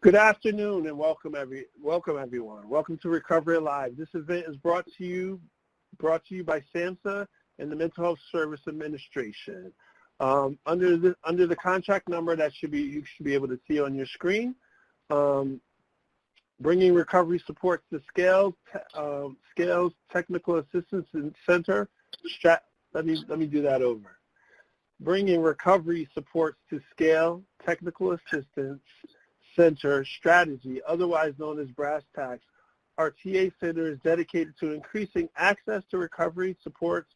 Good afternoon and welcome everyone. Welcome to Recovery Live. This event is brought to you by SAMHSA and the Mental Health Service Administration. Under the contract number that you should be able to see on your screen, bringing recovery support to Scales Technical Assistance Center. Let me do that over. Bringing recovery supports to Scale Technical Assistance Center Strategy, otherwise known as BRSS. Our TA Center is dedicated to increasing access to recovery supports,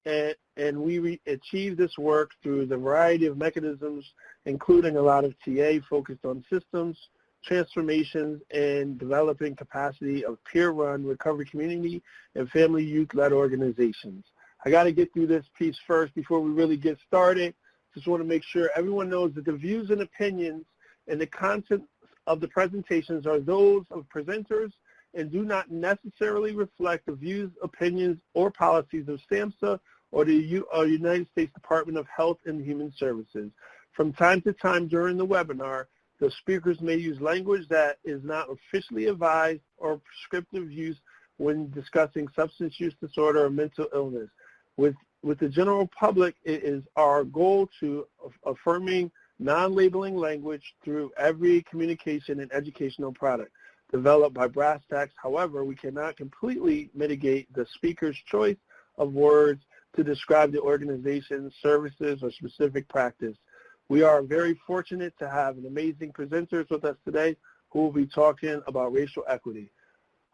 and we achieve this work through the variety of mechanisms, including a lot of TA focused on systems, transformations, and developing capacity of peer-run recovery community and family youth-led organizations. I got to get through this piece first before we really get started. Just want to make sure everyone knows that the views and opinions and the content of the presentations are those of presenters and do not necessarily reflect the views, opinions, or policies of SAMHSA or the United States Department of Health and Human Services. From time to time during the webinar, the speakers may use language that is not officially advised or prescriptive use when discussing substance use disorder or mental illness. With the general public, it is our goal to affirming non-labeling language through every communication and educational product developed by BRSS. However, we cannot completely mitigate the speaker's choice of words to describe the organization's services or specific practice. We are very fortunate to have amazing presenters with us today who will be talking about racial equity.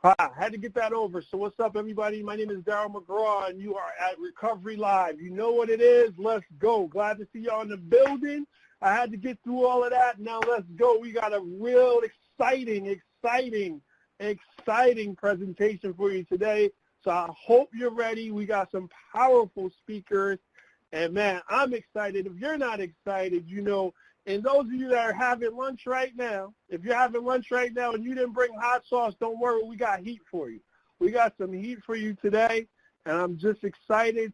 Hi, I had to get that over. So what's up, everybody? My name is Darryl McGraw, and you are at Recovery Live. You know what it is. Let's go. Glad to see y'all in the building. I had to get through all of that. Now let's go. We got a real exciting presentation for you today. So I hope you're ready. We got some powerful speakers. And, man, I'm excited. If you're not excited, you know, and those of you that are having lunch right now, if you're having lunch right now and you didn't bring hot sauce, don't worry. We got heat for you. We got some heat for you today. And I'm just excited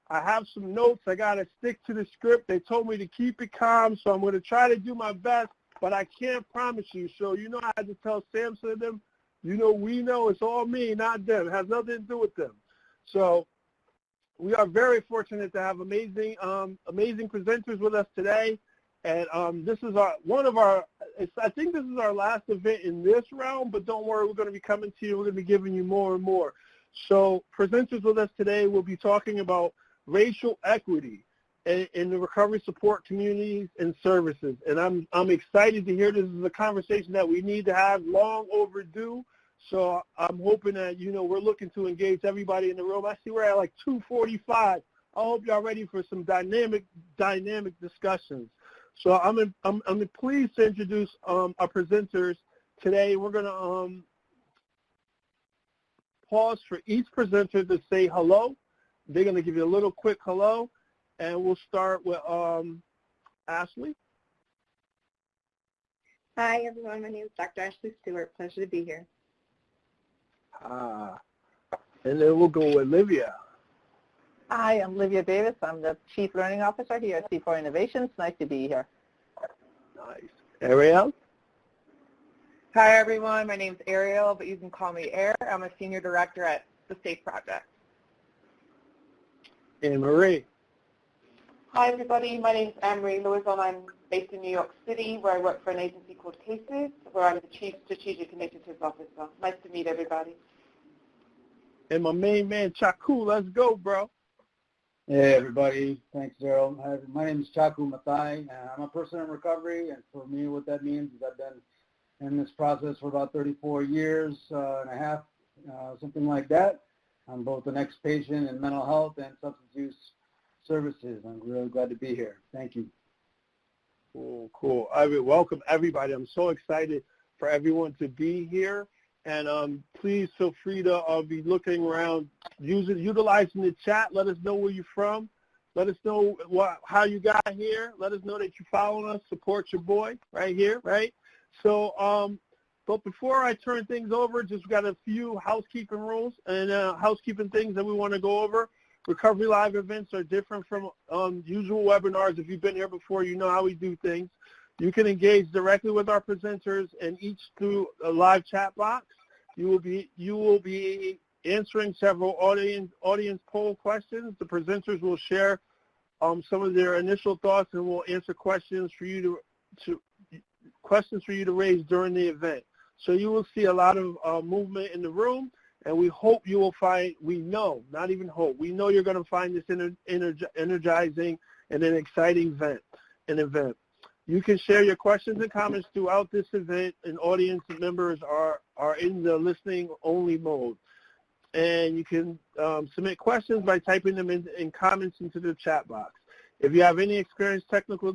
I have some notes. I got to stick to the script. They told me to keep it calm, so I'm going to try to do my best, but I can't promise you. So, you know, I had to tell SAMHSA and them, you know, we know it's all me, not them. It has nothing to do with them. So we are very fortunate to have amazing presenters with us today. And this is I think this is our last event in this round, but don't worry, we're going to be coming to you. We're going to be giving you more and more. So presenters with us today will be talking about racial equity in the recovery support communities and services. And I'm excited to hear this is a conversation that we need to have, long overdue. So I'm hoping that, you know, we're looking to engage everybody in the room. I see we're at like 2:45. I hope y'all ready for some dynamic discussions. So I'm pleased to introduce our presenters today. We're going to pause for each presenter to say hello. They're going to give you a little quick hello, and we'll start with Ashley. Hi, everyone. My name is Dr. Ashley Stewart. Pleasure to be here. And then we'll go with Livia. Hi, I'm Livia Davis. I'm the Chief Learning Officer here at C4 Innovations. Nice to be here. Nice. Ariel? Hi, everyone. My name is Ariel, but you can call me Air. I'm a Senior Director at the SAFE Project. And Marie? Hi, everybody. My name is Anne-Marie Lewis, and I'm based in New York City, where I work for an agency called Cases, where I'm the Chief Strategic Initiatives Officer. Nice to meet everybody. And my main man, Chaku. Let's go, bro. Hey, everybody. Thanks, Daryl. My name is Chaku Mathai, and I'm a person in recovery. And for me, what that means is I've been in this process for about 34 years and a half, something like that. I'm both an ex-patient in mental health and substance use services. I'm really glad to be here. Thank you. Cool. I mean, welcome, everybody. I'm so excited for everyone to be here. And please feel free to be looking around, utilizing the chat. Let us know where you're from. Let us know how you got here. Let us know that you're following us. Support your boy right here, right? So, but before I turn things over, just got a few housekeeping rules and housekeeping things that we want to go over. Recovery Live events are different from usual webinars. If you've been here before, you know how we do things. You can engage directly with our presenters and each through a live chat box. You will be answering several audience poll questions. The presenters will share some of their initial thoughts and will answer questions for you to raise during the event. So you will see a lot of movement in the room, and we hope you will find, we know, not even hope, we know you're going to find this energizing and an exciting event. You can share your questions and comments throughout this event, and audience members are in the listening only mode. And you can submit questions by typing them in comments into the chat box. If you have any experienced technical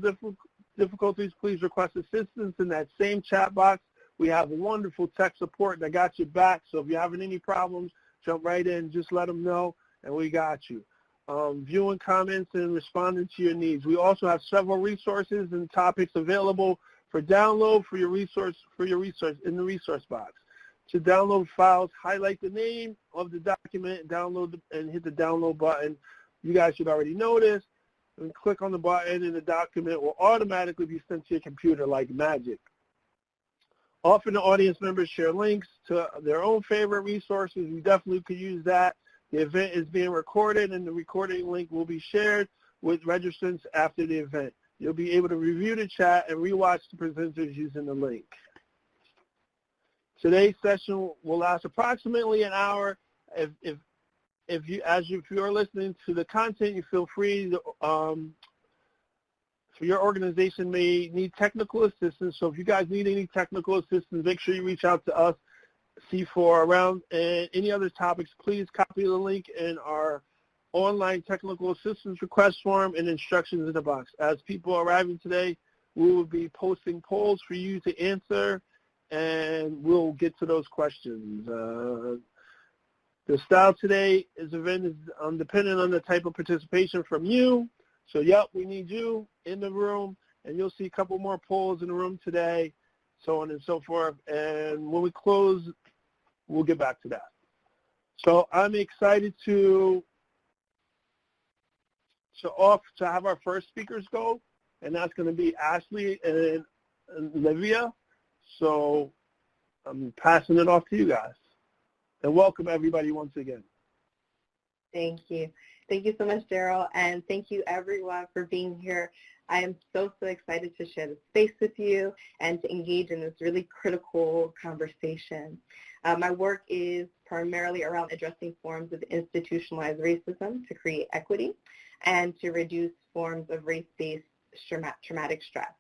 difficulties, please request assistance in that same chat box. We have wonderful tech support that got your back, so if you're having any problems, jump right in, just let them know, and we got you. Viewing comments and responding to your needs. We also have several resources and topics available for download for your resource in the resource box. To download files, highlight the name of the document, download and hit the download button. You guys should already know this. And click on the button, and the document will automatically be sent to your computer like magic. Often the audience members share links to their own favorite resources. We definitely could use that. The event is being recorded, and the recording link will be shared with registrants after the event. You'll be able to review the chat and rewatch the presenters using the link. Today's session will last approximately an hour. If you're listening to the content, you feel free to, for your organization may need technical assistance. So if you guys need any technical assistance, make sure you reach out to us, C4 around, and any other topics, please copy the link in our online technical assistance request form and instructions in the box. As people are arriving today, we will be posting polls for you to answer, and we'll get to those questions. The style today's event is dependent on the type of participation from you. So, yep, we need you in the room, and you'll see a couple more polls in the room today, so on and so forth. And when we close, we'll get back to that. So I'm excited to have our first speakers go, and that's going to be Ashley and Olivia. So I'm passing it off to you guys. And welcome everybody once again. Thank you. Thank you so much, Daryl, and thank you everyone for being here. I am so excited to share the space with you and to engage in this really critical conversation. My work is primarily around addressing forms of institutionalized racism to create equity and to reduce forms of race-based traumatic stress.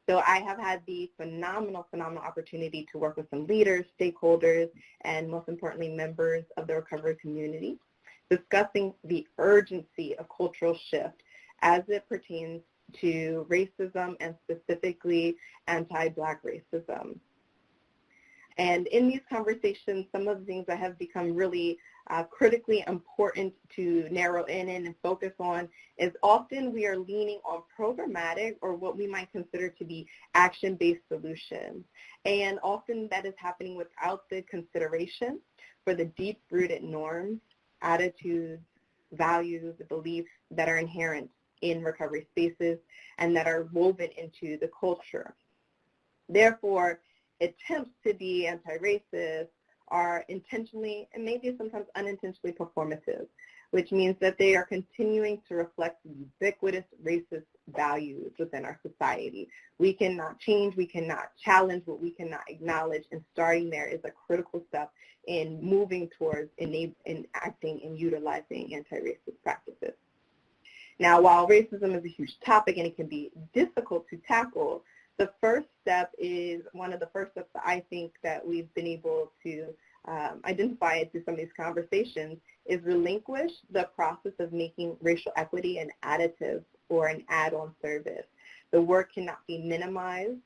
So I have had the phenomenal opportunity to work with some leaders, stakeholders, and most importantly, members of the recovery community, discussing the urgency of cultural shift as it pertains to racism and specifically anti-Black racism. And in these conversations, some of the things that have become really critically important to narrow in and focus on is often we are leaning on programmatic or what we might consider to be action-based solutions. And often that is happening without the consideration for the deep-rooted norms, attitudes, values, beliefs that are inherent in recovery spaces and that are woven into the culture. Therefore, attempts to be anti-racist are intentionally and maybe sometimes unintentionally performative, which means that they are continuing to reflect ubiquitous racist values within our society. We cannot change, we cannot challenge what we cannot acknowledge, and starting there is a critical step in moving towards enacting and utilizing anti-racist practices. Now, while racism is a huge topic and it can be difficult to tackle, the first step is one of the first steps that I think that we've been able to identify through some of these conversations is relinquish the process of making racial equity an additive or an add-on service. The work cannot be minimized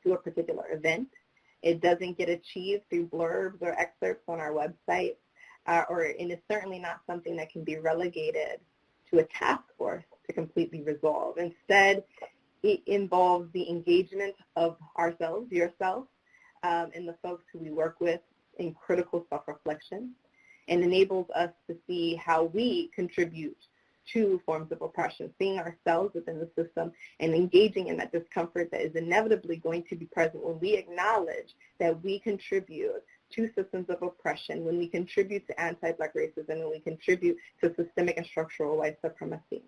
to a particular event. It doesn't get achieved through blurbs or excerpts on our website, and it's certainly not something that can be relegated to a task force to completely resolve. Instead, it involves the engagement of ourselves, yourself, and the folks who we work with in critical self-reflection, and enables us to see how we contribute to forms of oppression, seeing ourselves within the system and engaging in that discomfort that is inevitably going to be present when we acknowledge that we contribute to systems of oppression, when we contribute to anti-Black racism, and when we contribute to systemic and structural white supremacy.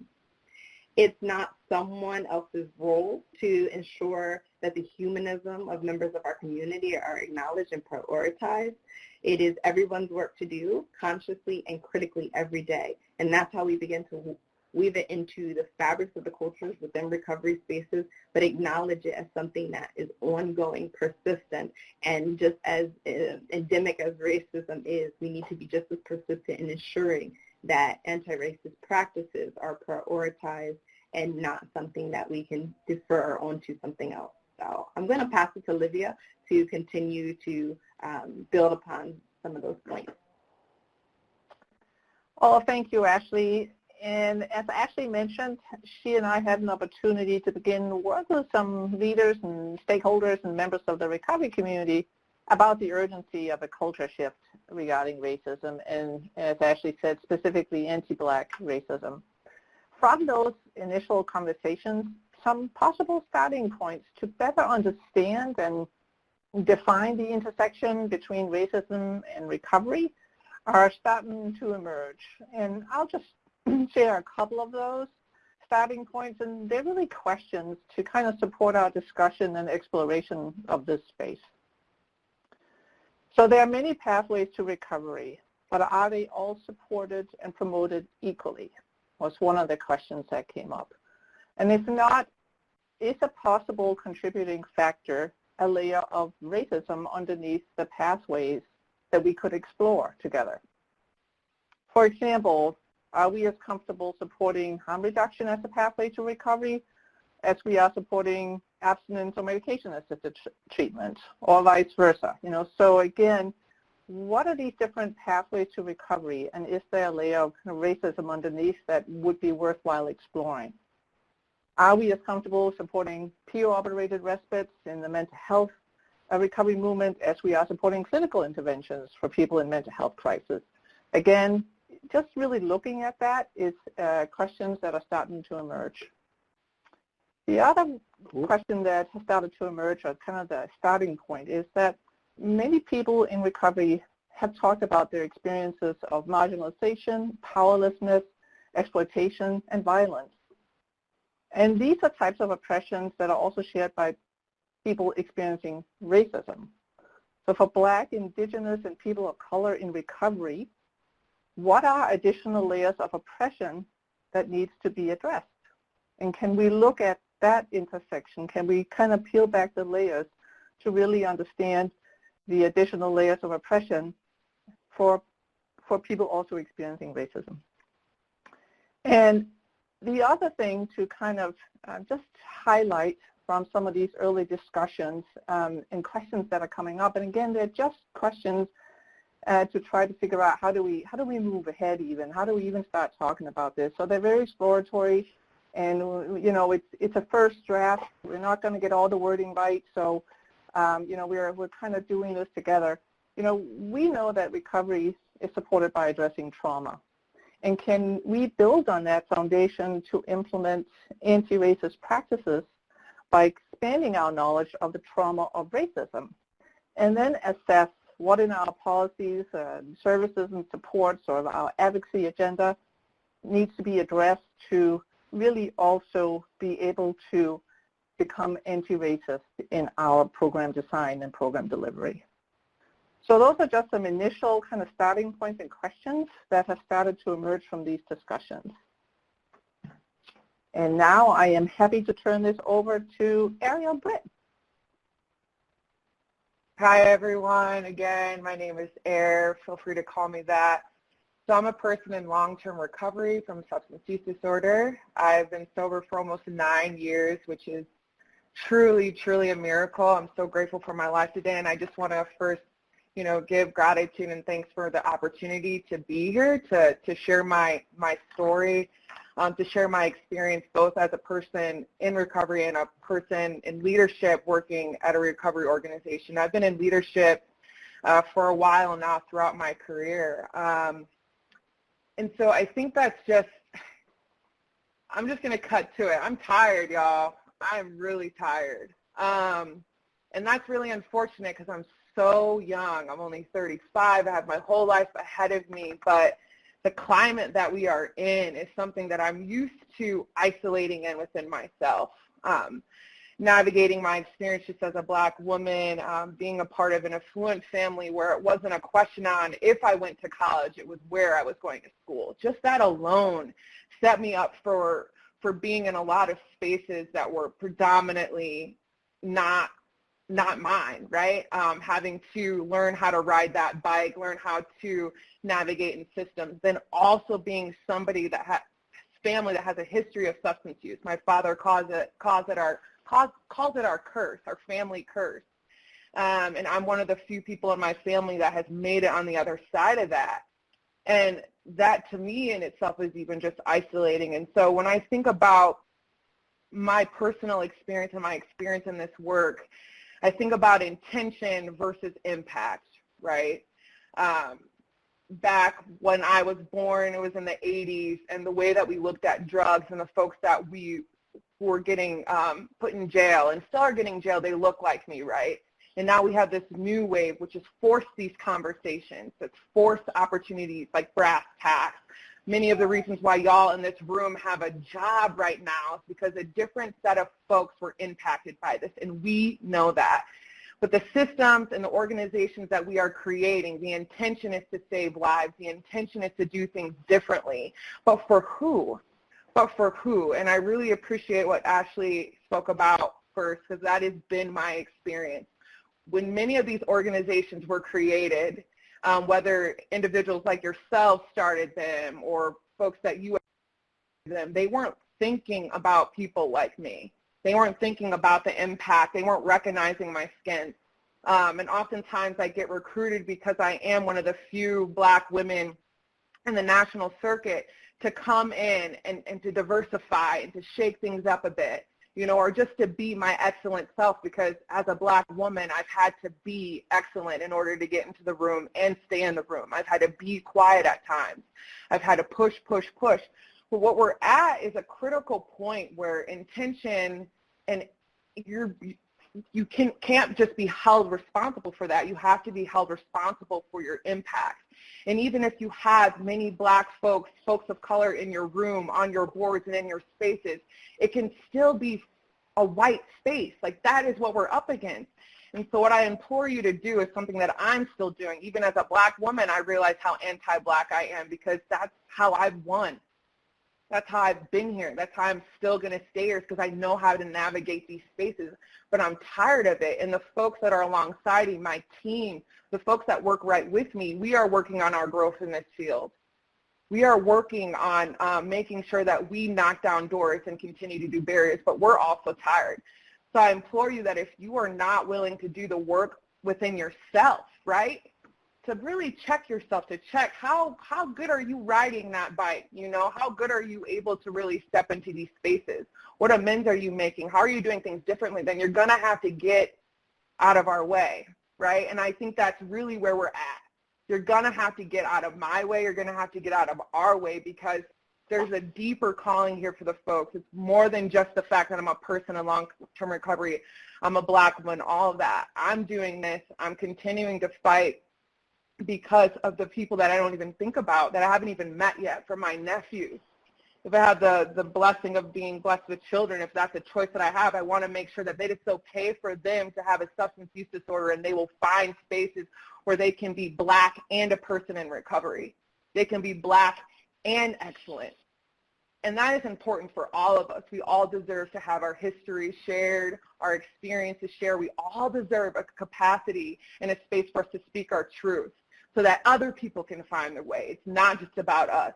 It's not someone else's role to ensure that the humanism of members of our community are acknowledged and prioritized. It is everyone's work to do consciously and critically every day. And that's how we begin to weave it into the fabrics of the cultures within recovery spaces, but acknowledge it as something that is ongoing, persistent, and just as endemic as racism is, we need to be just as persistent in ensuring that anti-racist practices are prioritized and not something that we can defer onto something else. So I'm going to pass it to Olivia to continue to build upon some of those points. Oh, thank you, Ashley. And as Ashley mentioned, she and I had an opportunity to begin work with some leaders and stakeholders and members of the recovery community about the urgency of a culture shift regarding racism and, as Ashley said, specifically anti-Black racism. From those initial conversations, some possible starting points to better understand and define the intersection between racism and recovery are starting to emerge. And I'll just share a couple of those starting points, and they're really questions to kind of support our discussion and exploration of this space. So there are many pathways to recovery, but are they all supported and promoted equally? Was one of the questions that came up. And if not, is a possible contributing factor a layer of racism underneath the pathways that we could explore together? For example, are we as comfortable supporting harm reduction as a pathway to recovery as we are supporting abstinence or medication-assisted treatment, or vice versa? You know, so again, what are these different pathways to recovery, and is there a layer of racism underneath that would be worthwhile exploring? Are we as comfortable supporting peer-operated respites in the mental health recovery movement as we are supporting clinical interventions for people in mental health crisis? Again, just really looking at that is questions that are starting to emerge. The other question that has started to emerge, or kind of the starting point, is that many people in recovery have talked about their experiences of marginalization, powerlessness, exploitation, and violence. And these are types of oppressions that are also shared by people experiencing racism. So for Black, Indigenous, and people of color in recovery, what are additional layers of oppression that needs to be addressed? And can we look at that intersection? Can we kind of peel back the layers to really understand the additional layers of oppression for people also experiencing racism? And the other thing to kind of just highlight from some of these early discussions and questions that are coming up, and again, they're just questions to try to figure out how do we move ahead even? How do we even start talking about this? So they're very exploratory, and you know, it's a first draft. We're not going to get all the wording right, so you know, we're kind of doing this together. You know, we know that recovery is supported by addressing trauma. And can we build on that foundation to implement anti-racist practices by expanding our knowledge of the trauma of racism, and then assess what in our policies, services, and supports, or our advocacy agenda needs to be addressed to really also be able to become anti-racist in our program design and program delivery. So those are just some initial kind of starting points and questions that have started to emerge from these discussions. And now I am happy to turn this over to Ariel Britt. Hi, everyone. Again, my name is Air. Feel free to call me that. So I'm a person in long-term recovery from substance use disorder. I've been sober for almost 9 years, which is truly, truly a miracle. I'm so grateful for my life today, and I just want to first, you know, give gratitude and thanks for the opportunity to be here, to share my story, to share my experience both as a person in recovery and a person in leadership working at a recovery organization. I've been in leadership for a while now throughout my career. And so I think that's just I'm just going to cut to it. I'm tired, y'all. I'm really tired. And that's really unfortunate because I'm so young. I'm only 35. I have my whole life ahead of me. But the climate that we are in is something that I'm used to isolating in within myself. Navigating my experience just as a Black woman, being a part of an affluent family where it wasn't a question on if I went to college, it was where I was going to school. Just that alone set me up for being in a lot of spaces that were predominantly not mine, right? Having to learn how to ride that bike, learn how to navigate in systems, then also being somebody that has family that has a history of substance use. My father calls it our curse, our family curse. And I'm one of the few people in my family that has made it on the other side of that. And that to me in itself is even just isolating. And so when I think about my personal experience and my experience in this work, I think about intention versus impact, right? Back when I was born, it was in the 80s, and the way that we looked at drugs and the folks that we were getting put in jail and still are getting jail, they look like me, right? And now we have this new wave, which has forced these conversations. It's forced opportunities like brass tacks. Many of the reasons why y'all in this room have a job right now is because a different set of folks were impacted by this, and we know that. But the systems and the organizations that we are creating, the intention is to save lives. The intention is to do things differently. But for who? And I really appreciate what Ashley spoke about first, because that has been my experience. When many of these organizations were created, whether individuals like yourself started them or folks that you them, they weren't thinking about people like me. They weren't thinking about the impact. They weren't recognizing my skin. And oftentimes I get recruited because I am one of the few Black women in the national circuit to come in and to diversify and to shake things up a bit, you know, or just to be my excellent self, because as a Black woman, I've had to be excellent in order to get into the room and stay in the room. I've had to be quiet at times. I've had to push. But what we're at is a critical point where intention, and you can't just be held responsible for that. You have to be held responsible for your impact. And even if you have many Black folks of color in your room, on your boards, and in your spaces, it can still be a white space. Like, that is what we're up against. And so what I implore you to do is something that I'm still doing. Even as a Black woman, I realize how anti-Black I am, because that's how I've won. That's how I've been here. That's how I'm still going to stay here, because I know how to navigate these spaces. But I'm tired of it. And the folks that are alongside me, my team, the folks that work right with me, we are working on our growth in this field. We are working on making sure that we knock down doors and continue to do barriers, but we're also tired. So I implore you that if you are not willing to do the work within yourself, right, to really check yourself, to check how good are you riding that bike, you know, how good are you able to really step into these spaces? What amends are you making? How are you doing things differently? Then you're going to have to get out of our way, right? And I think that's really where we're at. You're going to have to get out of my way. You're going to have to get out of our way, because there's a deeper calling here for the folks. It's more than just the fact that I'm a person in long-term recovery. I'm a Black woman, all of that. I'm doing this. I'm continuing to fight because of the people that I don't even think about, that I haven't even met yet, for my nephews. If I have the blessing of being blessed with children, if that's a choice that I have, I want to make sure that it's okay for them to have a substance use disorder, and they will find spaces where they can be Black and a person in recovery. They can be Black and excellent. And that is important for all of us. We all deserve to have our history shared, our experiences shared. We all deserve a capacity and a space for us to speak our truth so that other people can find their way. It's not just about us.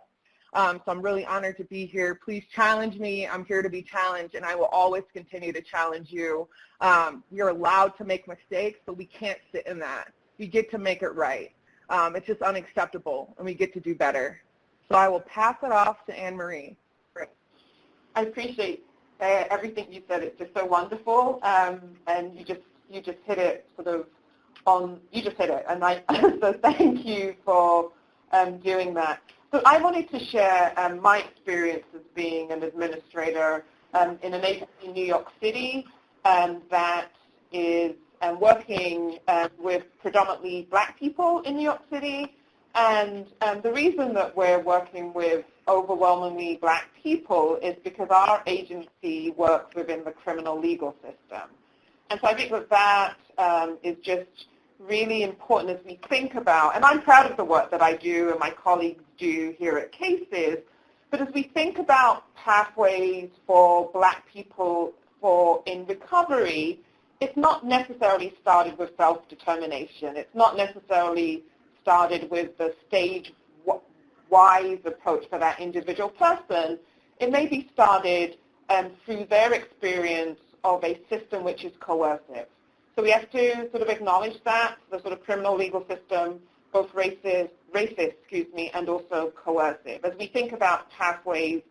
So I'm really honored to be here. Please challenge me. I'm here to be challenged, and I will always continue to challenge you. You're allowed to make mistakes, but we can't sit in that. We get to make it right. It's just unacceptable, and we get to do better. So I will pass it off to Anne Marie. I appreciate everything you said. It's just so wonderful, and you just hit it sort of on. You just hit it, and so thank you for doing that. So I wanted to share my experience as being an administrator in an agency in New York City that is working with predominantly black people in New York City. And the reason that we're working with overwhelmingly black people is because our agency works within the criminal legal system. And so I think that is just really important as we think about, and I'm proud of the work that I do and my colleagues do here at Cases, but as we think about pathways for black people in recovery, it's not necessarily started with self-determination. It's not necessarily started with the stage-wise approach for that individual person. It may be started through their experience of a system which is coercive. So we have to sort of acknowledge that, the sort of criminal legal system, both racist, and also coercive, as we think about pathways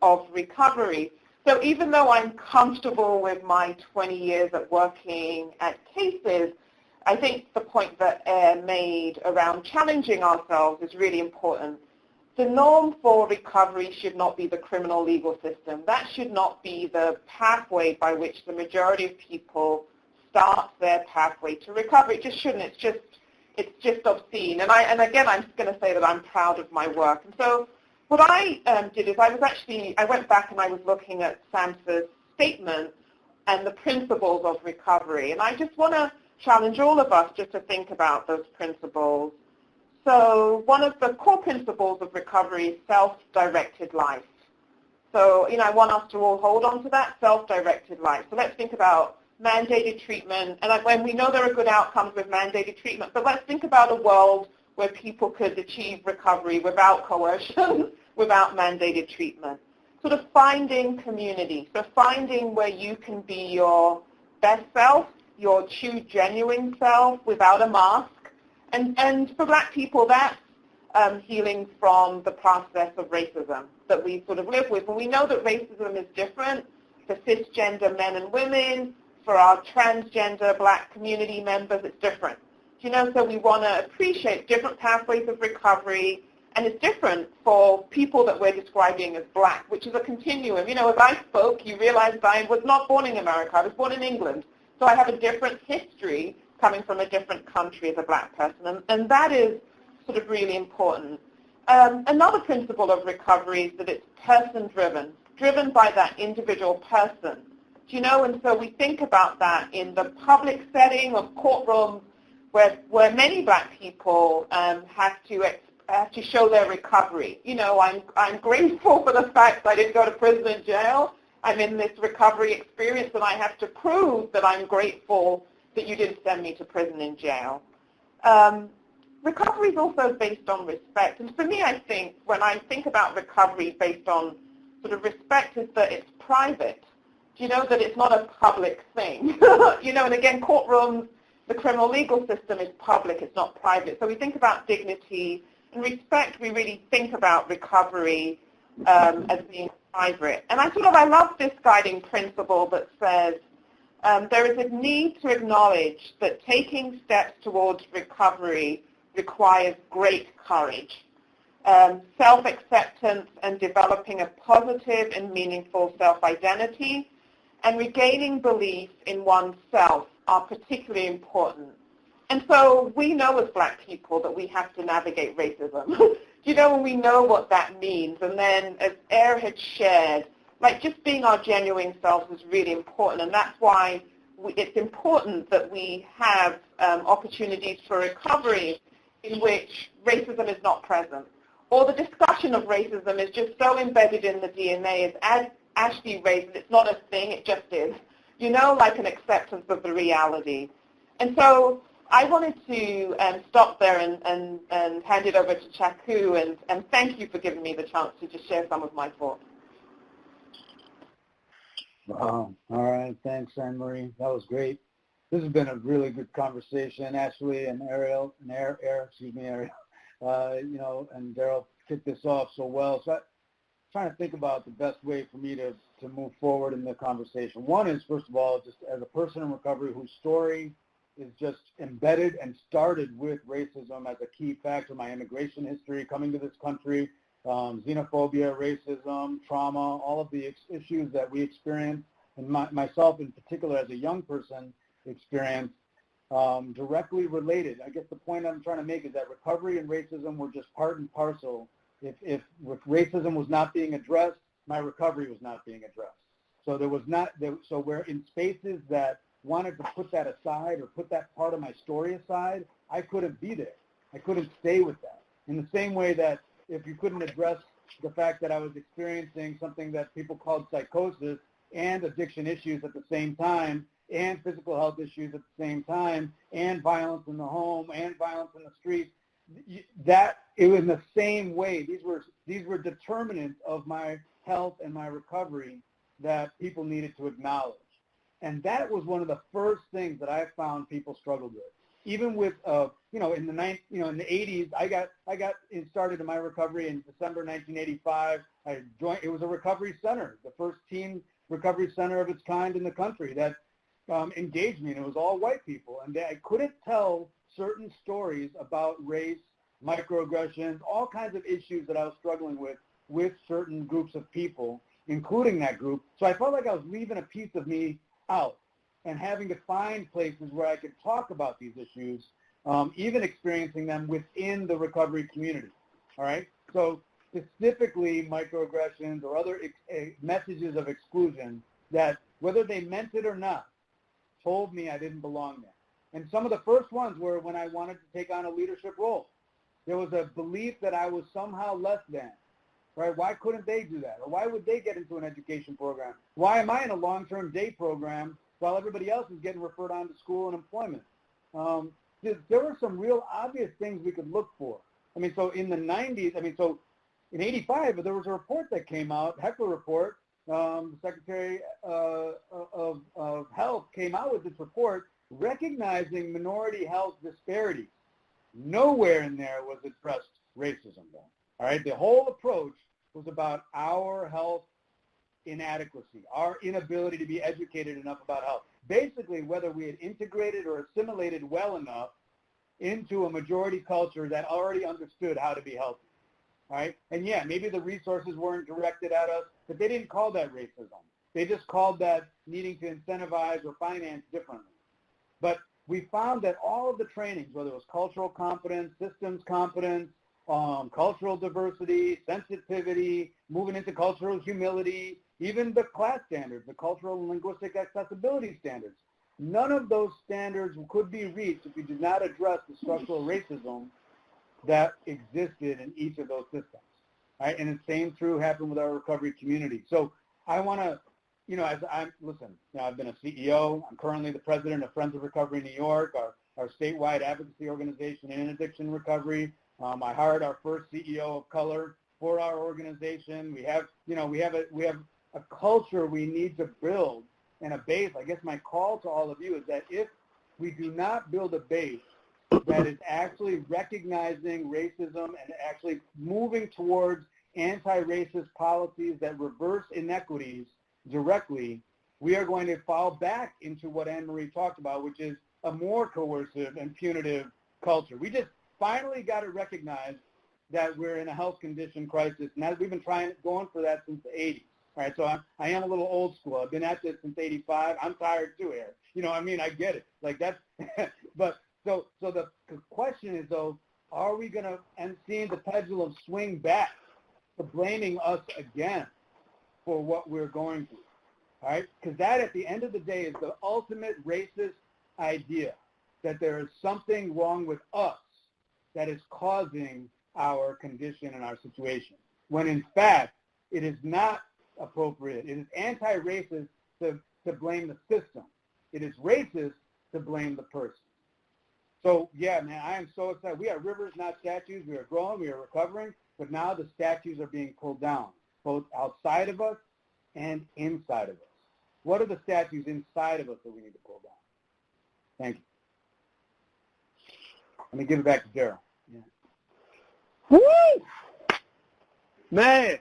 of recovery. So even though I'm comfortable with my 20 years of working at Cases, I think the point that Air made around challenging ourselves is really important. The norm for recovery should not be the criminal legal system. That should not be the pathway by which the majority of people start their pathway to recovery. It just shouldn't. It's just obscene. And again, I'm just going to say that I'm proud of my work. And so what I did is I went back and I was looking at SAMHSA's statement and the principles of recovery. And I just want to challenge all of us just to think about those principles. So one of the core principles of recovery is self-directed life. So, I want us to all hold on to that self-directed life. So let's think about mandated treatment, and when we know there are good outcomes with mandated treatment, but let's think about a world where people could achieve recovery without coercion, without mandated treatment. Sort of finding community, so finding where you can be your best self, your true, genuine self without a mask. And for black people, that's healing from the process of racism that we sort of live with. And we know that racism is different for cisgender men and women. For our transgender black community members, it's different. So we want to appreciate different pathways of recovery, and it's different for people that we're describing as black, which is a continuum. As I spoke, you realized I was not born in America. I was born in England. So I have a different history coming from a different country as a black person, and that is sort of really important. Another principle of recovery is that it's person-driven, driven by that individual person. And so we think about that in the public setting of courtrooms where many black people have to show their recovery. I'm grateful for the fact that I didn't go to prison and jail. I'm in this recovery experience, and I have to prove that I'm grateful that you didn't send me to prison and jail. Recovery is also based on respect. And for me, I think, when I think about recovery based on sort of respect, is that it's private. That it's not a public thing. And again, courtrooms, the criminal legal system is public, it's not private. So we think about dignity and respect, we really think about recovery as being private. And I love this guiding principle that says there is a need to acknowledge that taking steps towards recovery requires great courage, self-acceptance, and developing a positive and meaningful self-identity, and regaining belief in oneself are particularly important. And so we know as black people that we have to navigate racism. And we know what that means. And then, as Air had shared, just being our genuine selves is really important. And that's why it's important that we have opportunities for recovery in which racism is not present. Or the discussion of racism is just so embedded in the DNA, as Ashley raised, it's not a thing, it just is. Like an acceptance of the reality. And so I wanted to stop there and hand it over to Chaku, and thank you for giving me the chance to just share some of my thoughts. Wow. All right. Thanks, Anne-Marie. That was great. This has been a really good conversation. Ashley and Ariel, and Ariel, and Daryl kicked this off so well. So I'm trying to think about the best way for me to move forward in the conversation. One is, first of all, just as a person in recovery whose story is just embedded and started with racism as a key factor, my immigration history, coming to this country, xenophobia, racism, trauma, all of the issues that we experience, and myself in particular as a young person experienced, directly related. I guess the point I'm trying to make is that recovery and racism were just part and parcel. If racism was not being addressed, my recovery was not being addressed. So there was not, so we're in spaces that wanted to put that aside or put that part of my story aside, I couldn't be there. I couldn't stay with that. In the same way that if you couldn't address the fact that I was experiencing something that people called psychosis and addiction issues at the same time, and physical health issues at the same time, and violence in the home, and violence in the streets, that it was in the same way. These were determinants of my health and my recovery that people needed to acknowledge. And that was one of the first things that I found people struggled with. Even with, in the 80s, I got started in my recovery in December 1985. I joined. It was a recovery center, the first teen recovery center of its kind in the country that engaged me, and it was all white people. And I couldn't tell certain stories about race, microaggressions, all kinds of issues that I was struggling with certain groups of people, including that group. So I felt like I was leaving a piece of me out and having to find places where I could talk about these issues, even experiencing them within the recovery community, all right? So specifically microaggressions or other messages of exclusion that, whether they meant it or not, told me I didn't belong there. And some of the first ones were when I wanted to take on a leadership role. There was a belief that I was somehow less than, right? Why couldn't they do that? Or why would they get into an education program? Why am I in a long-term day program while everybody else is getting referred on to school and employment? There were some real obvious things we could look for. I mean, so in the 90s, so in 85, there was a report that came out, Heckler report. The Secretary of Health came out with this report recognizing minority health disparities. Nowhere in there was addressed racism, though. All right, the whole approach was about our health inadequacy, our inability to be educated enough about health. Basically, whether we had integrated or assimilated well enough into a majority culture that already understood how to be healthy. All right, and yeah, maybe the resources weren't directed at us, but they didn't call that racism. They just called that needing to incentivize or finance differently. But we found that all of the trainings, whether it was cultural competence, systems competence, cultural diversity, sensitivity, moving into cultural humility, even the class standards, the cultural and linguistic accessibility standards, none of those standards could be reached if we did not address the structural racism that existed in each of those systems. Right? And the same happened with our recovery community. So I want to, I've been a CEO. I'm currently the president of Friends of Recovery New York, our statewide advocacy organization in addiction recovery. I hired our first CEO of color for our organization. We have a culture we need to build and a base. I guess my call to all of you is that if we do not build a base that is actually recognizing racism and actually moving towards anti-racist policies that reverse inequities directly, we are going to fall back into what Anne-Marie talked about, which is a more coercive and punitive culture. We just finally got to recognize that we're in a health condition crisis, and we've been going for that since the 80s. All right, so I am a little old school. I've been at this since 85. I'm tired too, Eric. I get it. Like that's, but so the question is, though, are we going to and seeing the pendulum swing back to blaming us again for what we're going through? All right, because that at the end of the day is the ultimate racist idea that there is something wrong with us that is causing our condition and our situation, when in fact it is not appropriate. It is anti-racist to blame the system. It is racist to blame the person. So yeah, man, I am so excited. We are rivers, not statues. We are growing, we are recovering, but now the statues are being pulled down, both outside of us and inside of us. What are the statues inside of us that we need to pull down? Thank you. Let me give it back to Daryl. Yeah. Woo! Man,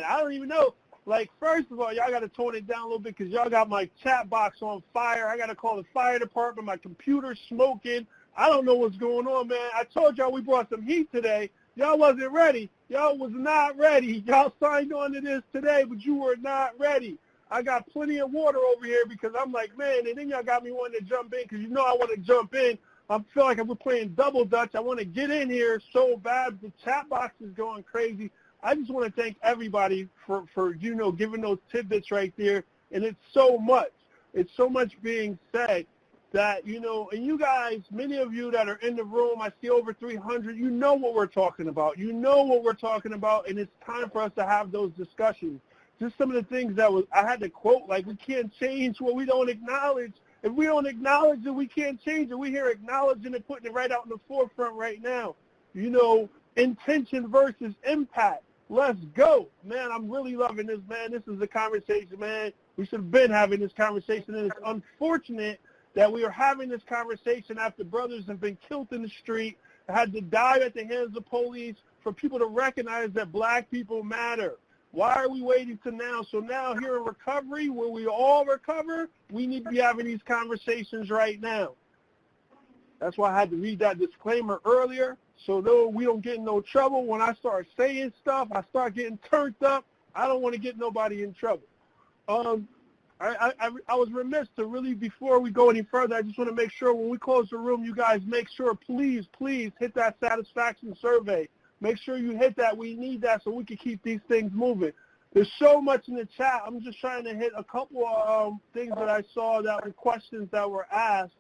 I don't even know. Like, first of all, y'all got to tone it down a little bit because y'all got my chat box on fire. I got to call the fire department. My computer's smoking. I don't know what's going on, man. I told y'all we brought some heat today. Y'all wasn't ready. Y'all was not ready. Y'all signed on to this today, but you were not ready. I got plenty of water over here because I'm like, man, and then y'all got me wanting to jump in because you know I want to jump in. I feel like we're playing double dutch. I want to get in here so bad. The chat box is going crazy. I just want to thank everybody for giving those tidbits right there. And it's so much. It's so much being said that, and you guys, many of you that are in the room, I see over 300, you know what we're talking about. You know what we're talking about, and it's time for us to have those discussions. Just some of the things that I had to quote, like we can't change what we don't acknowledge. If we don't acknowledge it, we can't change it. We're here acknowledging it, putting it right out in the forefront right now. Intention versus impact. Let's go. Man, I'm really loving this, man. This is a conversation, man. We should have been having this conversation, and it's unfortunate that we are having this conversation after brothers have been killed in the street, had to die at the hands of police, for people to recognize that black people matter. Why are we waiting to now? So now here in recovery, where we all recover, we need to be having these conversations right now. That's why I had to read that disclaimer earlier, so though we don't get in no trouble. When I start saying stuff, I start getting turned up. I don't want to get nobody in trouble. I was remiss to really, before we go any further, I just want to make sure when we close the room, you guys make sure, please hit that satisfaction survey. Make sure you hit that. We need that so we can keep these things moving. There's so much in the chat. I'm just trying to hit a couple of things that I saw that were questions that were asked.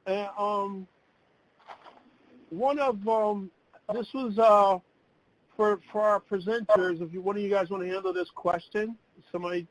And one of this was for our presenters. If one of you guys want to handle this question, somebody.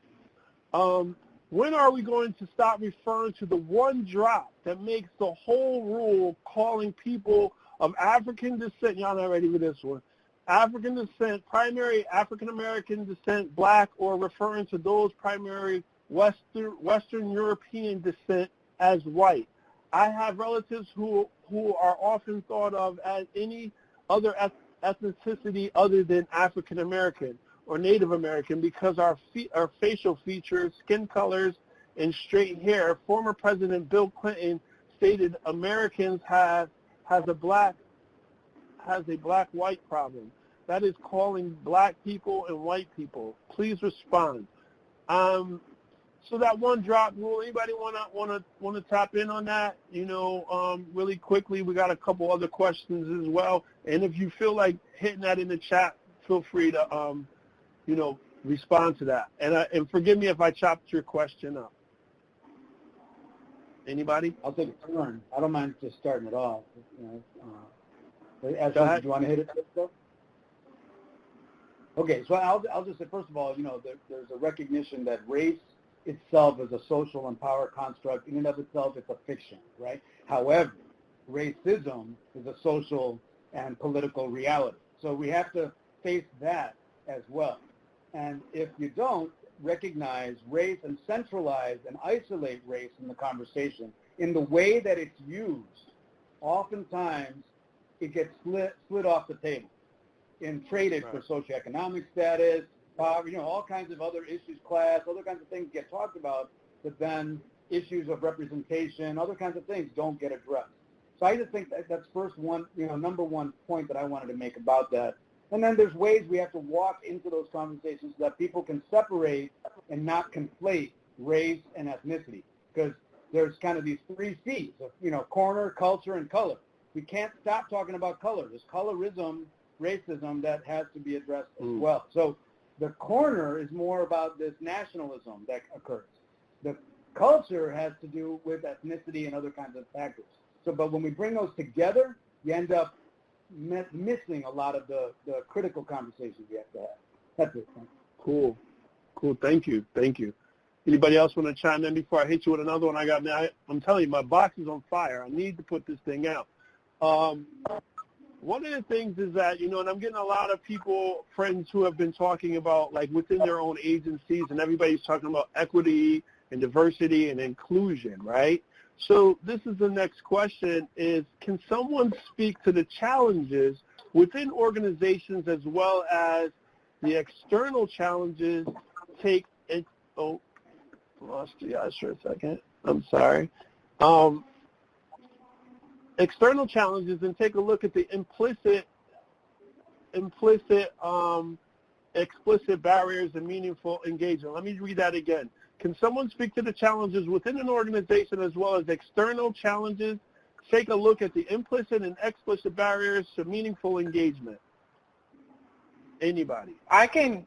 When are we going to stop referring to the one drop that makes the whole rule, calling people of African descent, y'all not ready for this one, African descent, primary African-American descent, black, or referring to those primary Western European descent as white? I have relatives who are often thought of as any other ethnicity other than African-American or Native American because our facial features, skin colors, and straight hair. Former President Bill Clinton stated Americans has a black-white problem. That is calling black people and white people. Please respond. So that one drop rule, anybody want to tap in on that? Really quickly, we got a couple other questions as well. And if you feel like hitting that in the chat, feel free to respond to that. And forgive me if I chopped your question up. Anybody? I'll take a turn. I don't mind just starting it off. Go ahead. Do you want to hit it? Okay, so I'll just say, first of all, there's a recognition that race itself is a social and power construct. In and of itself, it's a fiction, right? However, racism is a social and political reality. So we have to face that as well. And if you don't recognize race and centralize and isolate race in the conversation in the way that it's used, oftentimes it gets slid off the table and traded for socioeconomic status, poverty, all kinds of other issues, class, other kinds of things get talked about, but then issues of representation, other kinds of things don't get addressed. So I just think that's first one, number one point that I wanted to make about that. And then there's ways we have to walk into those conversations so that people can separate and not conflate race and ethnicity, because there's kind of these three C's of, corner, culture, and color. We can't stop talking about color. There's colorism, racism that has to be addressed as well. So the corner is more about this nationalism that occurs. The culture has to do with ethnicity and other kinds of factors. So, but when we bring those together, you end up missing a lot of the critical conversations we have to have. That's it. Cool. Thank you. Anybody else want to chime in before I hit you with another one? I'm telling you, my box is on fire. I need to put this thing out. One of the things is that, and I'm getting a lot of friends who have been talking about, like, within their own agencies, and everybody's talking about equity and diversity and inclusion, right? So this is the next question is, can someone speak to the challenges within organizations as well as the external challenges lost you guys for a second. I'm sorry. External challenges, and take a look at the implicit implicit, explicit barriers and meaningful engagement. Let me read that again. Can someone speak to the challenges within an organization as well as external challenges? Take a look at the implicit and explicit barriers to meaningful engagement. Anybody? I can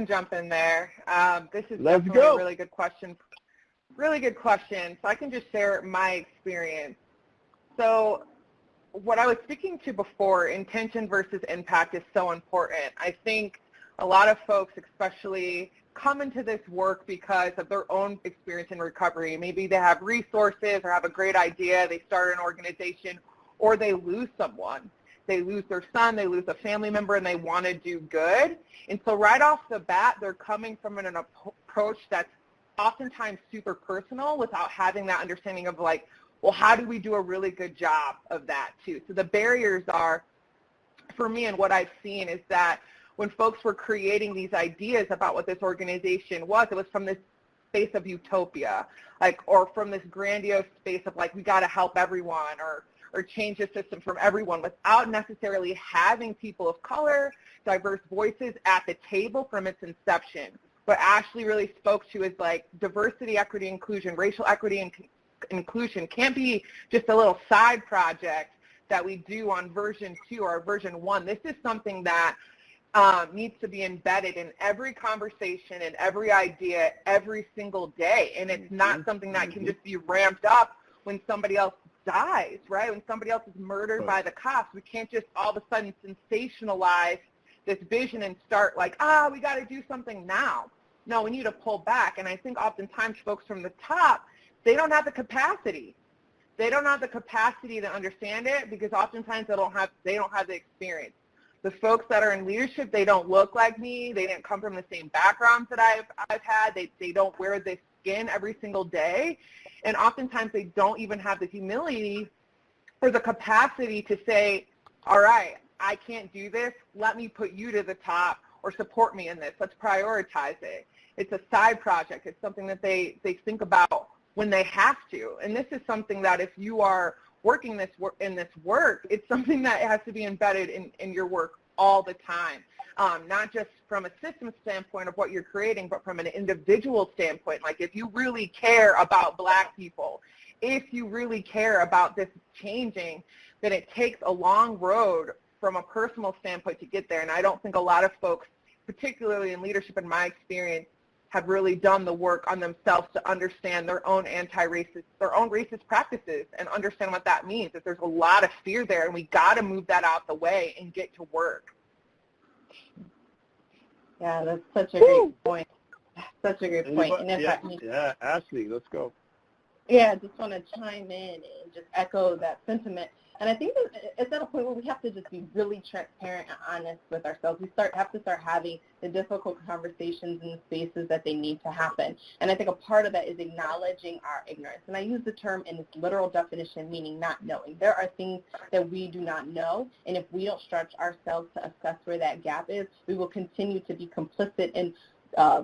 jump in there. This is Let's definitely go. a really good question. Really good question. So I can just share my experience. So what I was speaking to before, intention versus impact, is so important. I think a lot of folks, especially, come into this work because of their own experience in recovery. Maybe they have resources or have a great idea, they start an organization, or they lose someone. They lose their son, they lose a family member, and they want to do good. And so right off the bat, they're coming from an approach that's oftentimes super personal without having that understanding of like, well, how do we do a really good job of that too? So the barriers are, for me, and what I've seen is that when folks were creating these ideas about what this organization was, it was from this space of utopia, like, or from this grandiose space of like, we got to help everyone or change the system from everyone, without necessarily having people of color, diverse voices at the table from its inception. What Ashley really spoke to is like diversity, equity, inclusion, racial equity and inclusion can't be just a little side project that we do on version 2 or version 1. This is something that needs to be embedded in every conversation and every idea every single day. And it's not something that can just be ramped up when somebody else dies, right? When somebody else is murdered by the cops. We can't just all of a sudden sensationalize this vision and start like, we got to do something now. No, we need to pull back. And I think oftentimes folks from the top, they don't have the capacity. They don't have the capacity to understand it because oftentimes they don't have the experience. The folks that are in leadership, they don't look like me. They didn't come from the same backgrounds that I've had. They don't wear this skin every single day. And oftentimes they don't even have the humility or the capacity to say, all right, I can't do this. Let me put you to the top or support me in this. Let's prioritize it. It's a side project. It's something that they think about when they have to. And this is something that if you are working in this work, it's something that has to be embedded in your work all the time, not just from a system standpoint of what you're creating, but from an individual standpoint. Like if you really care about Black people, if you really care about this changing, then it takes a long road from a personal standpoint to get there. And I don't think a lot of folks, particularly in leadership in my experience, have really done the work on themselves to understand their own racist practices and understand what that means. That there's a lot of fear there, and we got to move that out the way and get to work. Yeah, that's such a great point. Such a great point. And yeah, Ashley, let's go. Yeah, I just want to chime in and just echo that sentiment. And I think that it's at a point where we have to just be really transparent and honest with ourselves. We have to start having the difficult conversations in the spaces that they need to happen. And I think a part of that is acknowledging our ignorance. And I use the term in its literal definition, meaning not knowing. There are things that we do not know, and if we don't stretch ourselves to assess where that gap is, we will continue to be complicit in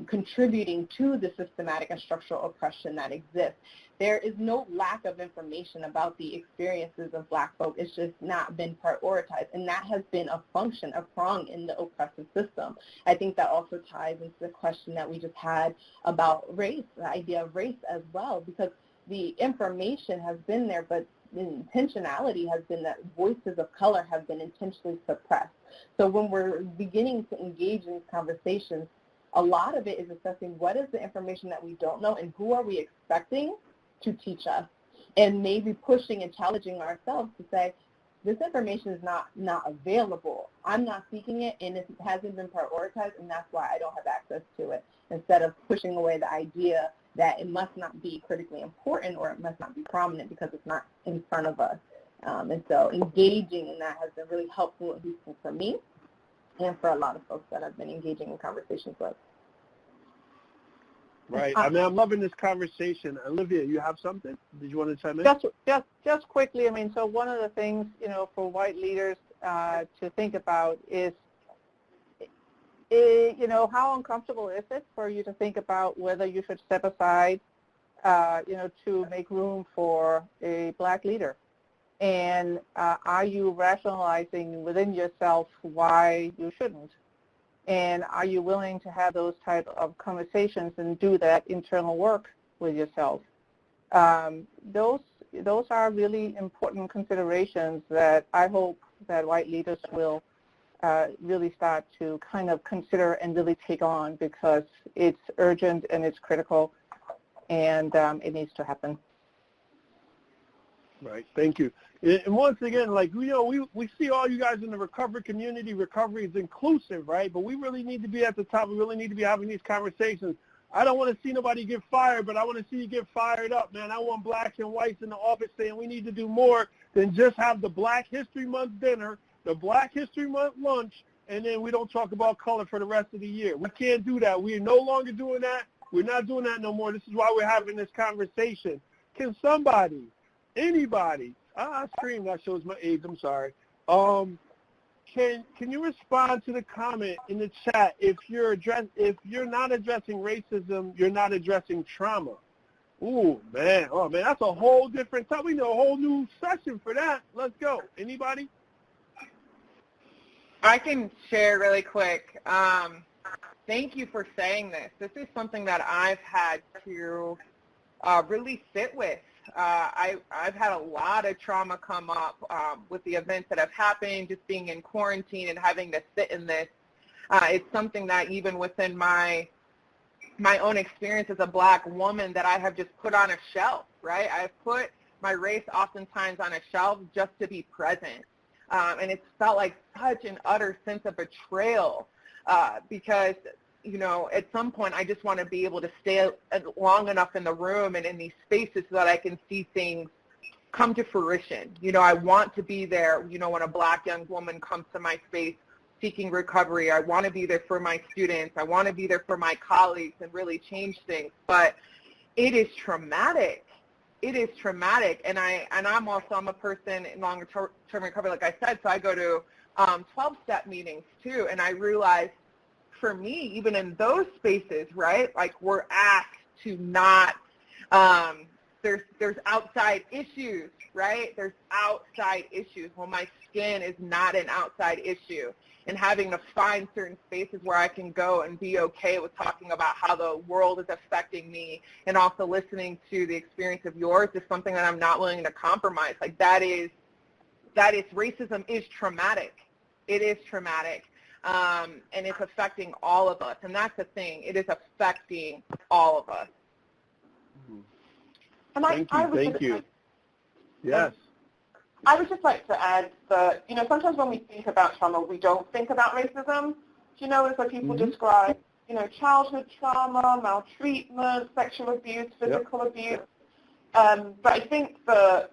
contributing to the systematic and structural oppression that exists. There is no lack of information about the experiences of Black folk. It's just not been prioritized, and that has been a function, a prong in the oppressive system. I think that also ties into the question that we just had about race, the idea of race as well, because the information has been there, but the intentionality has been that voices of color have been intentionally suppressed. So when we're beginning to engage in these conversations, a lot of it is assessing what is the information that we don't know and who are we expecting to teach us, and maybe pushing and challenging ourselves to say, this information is not available. I'm not seeking it, and it hasn't been prioritized, and that's why I don't have access to it, instead of pushing away the idea that it must not be critically important or it must not be prominent because it's not in front of us. And so engaging in that has been really helpful, at least for me, and for a lot of folks that I've been engaging in conversations with. Right. I mean, I'm loving this conversation. Olivia, you have something? Did you want to chime in? Just quickly, I mean, so one of the things, for white leaders to think about is, how uncomfortable is it for you to think about whether you should step aside, to make room for a Black leader? And are you rationalizing within yourself why you shouldn't? And are you willing to have those type of conversations and do that internal work with yourself? Those are really important considerations that I hope that white leaders will really start to kind of consider and really take on, because it's urgent and it's critical, and it needs to happen. Right. Thank you. And once again, like, you know, we see all you guys in the recovery community. Recovery is inclusive, right? But we really need to be at the top. We really need to be having these conversations. I don't want to see nobody get fired, but I want to see you get fired up, man. I want blacks and whites in the office saying we need to do more than just have the Black History Month dinner, the Black History Month lunch, and then we don't talk about color for the rest of the year. We can't do that. We are no longer doing that. We're not doing that no more. This is why we're having this conversation. Can somebody, anybody, I screamed, that shows my age, I'm sorry. Can you respond to the comment in the chat? If you're not addressing racism, you're not addressing trauma. Ooh, man. Oh, man, that's a whole different topic. We know a whole new session for that. Let's go. Anybody? I can share really quick. Thank you for saying this. This is something that I've had to really sit with. I've had a lot of trauma come up with the events that have happened, just being in quarantine and having to sit in this. It's something that even within my own experience as a black woman that I have just put on a shelf, right? I've put my race oftentimes on a shelf just to be present. And it's felt like such an utter sense of betrayal because, you know, at some point I just want to be able to stay long enough in the room and in these spaces so that I can see things come to fruition. You know, I want to be there, you know, when a black young woman comes to my space seeking recovery. I want to be there for my students. I want to be there for my colleagues and really change things. But it is traumatic. It is traumatic. And I'm a person in longer term recovery, like I said, so I go to 12-step meetings too, and I realize for me, even in those spaces, right, like we're asked to not, there's outside issues, right? There's outside issues. Well, my skin is not an outside issue. And having to find certain spaces where I can go and be okay with talking about how the world is affecting me and also listening to the experience of yours is something that I'm not willing to compromise. Like that is racism is traumatic. It is traumatic. And it's affecting all of us. And that's the thing. It is affecting all of us. And Thank you. Yes. I would just like to add that, you know, sometimes when we think about trauma, we don't think about racism. You know, as what people describe, you know, childhood trauma, maltreatment, sexual abuse, physical abuse. But I think that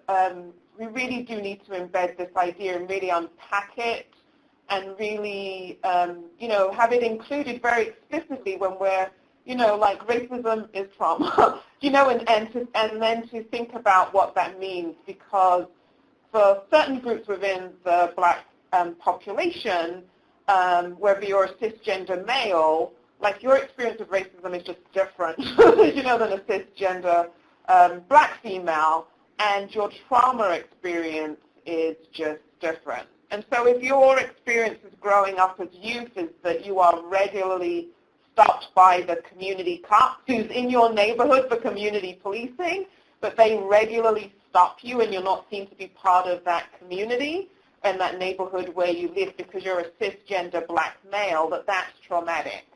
we really do need to embed this idea and really unpack it and really, you know, have it included very explicitly when we're, you know, like racism is trauma, you know, and then to think about what that means, because for certain groups within the black population, whether you're a cisgender male, like your experience of racism is just different, you know, than a cisgender black female, and your trauma experience is just different. And so if your experiences growing up as youth is that you are regularly stopped by the community cops who's in your neighborhood for community policing, but they regularly stop you and you're not seen to be part of that community and that neighborhood where you live because you're a cisgender black male, that's traumatic.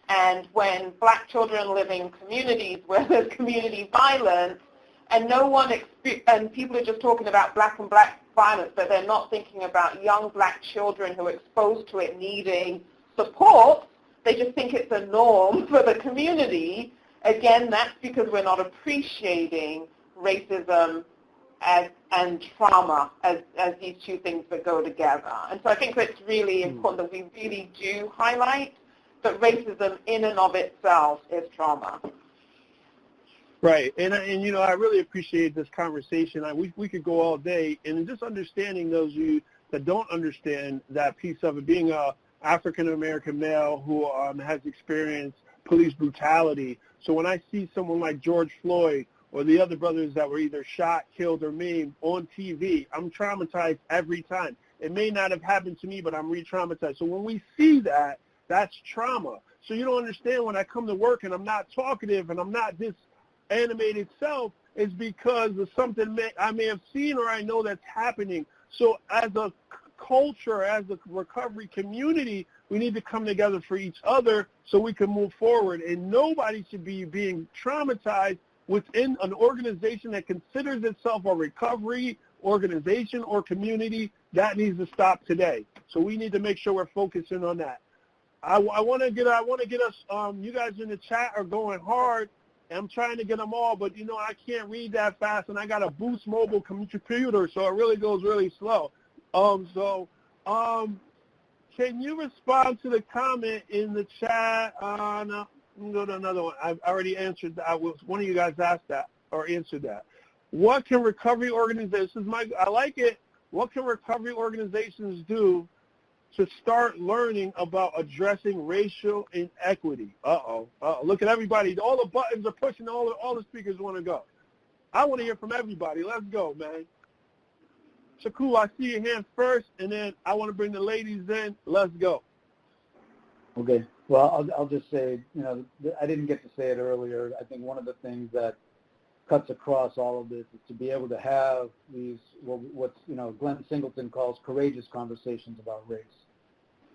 And when black children live in communities where there's community violence, and and people are just talking about black on black violence, but they're not thinking about young black children who are exposed to it needing support. They just think it's a norm for the community. Again, that's because we're not appreciating racism and trauma as these two things that go together. And so I think it's really important that we really do highlight that racism in and of itself is trauma. Right, and you know, I really appreciate this conversation. We could go all day, and just understanding those of you that don't understand that piece of it, being a African-American male who has experienced police brutality. So when I see someone like George Floyd or the other brothers that were either shot, killed, or maimed on TV. I'm traumatized every time. It may not have happened to me, but I'm re-traumatized. So when we see that, that's trauma. So you don't understand when I come to work and I'm not talkative and I'm not this animated self, is because of something I may have seen or I know that's happening. So as a culture, as a recovery community, we need to come together for each other so we can move forward. And nobody should be being traumatized within an organization that considers itself a recovery organization or community. That needs to stop today. So we need to make sure we're focusing on that. I want to get us, you guys in the chat are going hard. I'm trying to get them all, but, I can't read that fast, and I got a Boost mobile computer, so it really goes really slow. Can you respond to the comment in the chat on, let me go to another one. I've already answered that. One of you guys asked that or answered that. What can recovery organizations, I like it. What can recovery organizations do to start learning about addressing racial inequity? Look at everybody. All the buttons are pushing. All the speakers want to go. I want to hear from everybody. Let's go, man. Shakur, I see your hand first, and then I want to bring the ladies in. Let's go. Okay. Well, I'll just say, I didn't get to say it earlier. I think one of the things that cuts across all of this is to be able to have these, what's Glenn Singleton calls courageous conversations about race.